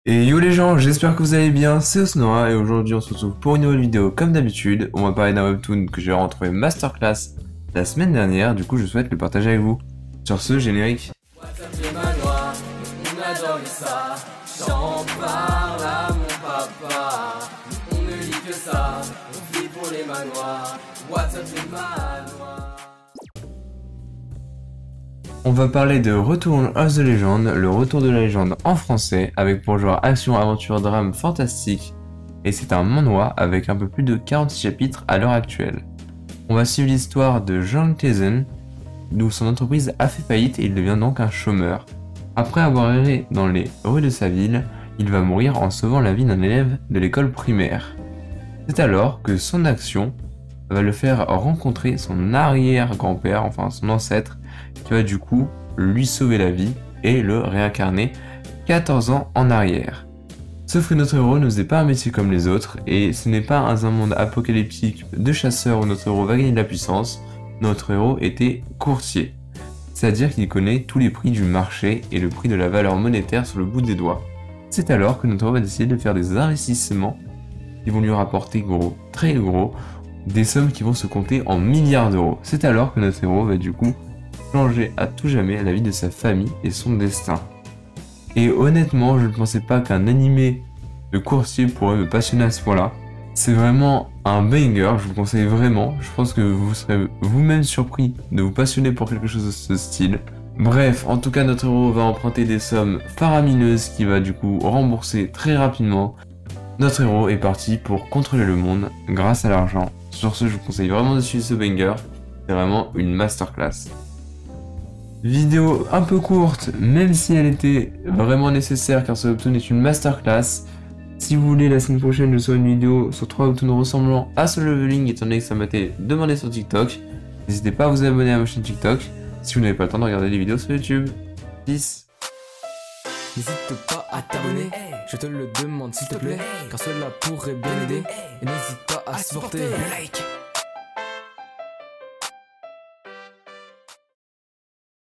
Et yo les gens, j'espère que vous allez bien, c'est Osnora et aujourd'hui on se retrouve pour une nouvelle vidéo comme d'habitude. On va parler d'un webtoon que j'ai retrouvé masterclass la semaine dernière, du coup je souhaite le partager avec vous. Sur ce, générique. J'en parle à mon papa. On ne lit que ça, on vit pour les manoirs. What's up les manoirs? On va parler de Return of the Legend, le retour de la légende en français, avec pour genre action, aventure, drame, fantastique. Et c'est un manhwa avec un peu plus de 46 chapitres à l'heure actuelle. On va suivre l'histoire de Jang Tae-sun, d'où son entreprise a fait faillite et il devient donc un chômeur. Après avoir erré dans les rues de sa ville, il va mourir en sauvant la vie d'un élève de l'école primaire. C'est alors que son action va le faire rencontrer son arrière-grand-père, enfin son ancêtre, qui va du coup lui sauver la vie et le réincarner 14 ans en arrière. Sauf que notre héros ne faisait pas un métier comme les autres, et ce n'est pas dans un monde apocalyptique de chasseurs où notre héros va gagner de la puissance, notre héros était courtier. C'est-à-dire qu'il connaît tous les prix du marché et le prix de la valeur monétaire sur le bout des doigts. C'est alors que notre héros va décider de faire des investissements qui vont lui rapporter gros, très gros, des sommes qui vont se compter en milliards d'euros. C'est alors que notre héros va du coup changer à tout jamais la vie de sa famille et son destin. Et honnêtement, je ne pensais pas qu'un animé de courtier pourrait me passionner à ce point-là. C'est vraiment un banger, je vous conseille vraiment. Je pense que vous serez vous-même surpris de vous passionner pour quelque chose de ce style. Bref, en tout cas, notre héros va emprunter des sommes faramineuses qu'il va du coup rembourser très rapidement. Notre héros est parti pour contrôler le monde grâce à l'argent. Sur ce, je vous conseille vraiment de suivre ce banger. C'est vraiment une masterclass. Vidéo un peu courte, même si elle était vraiment nécessaire car ce webtoon est une masterclass. Si vous voulez, la semaine prochaine, je ferai une vidéo sur 3 webtoons ressemblant à Solo Leveling, étant donné que ça m'a été demandé sur TikTok. N'hésitez pas à vous abonner à ma chaîne TikTok si vous n'avez pas le temps de regarder les vidéos sur YouTube. Peace. N'hésite pas à t'abonner, je te le demande s'il te plaît, car cela pourrait bien aider. Et n'hésite pas à supporter. Like.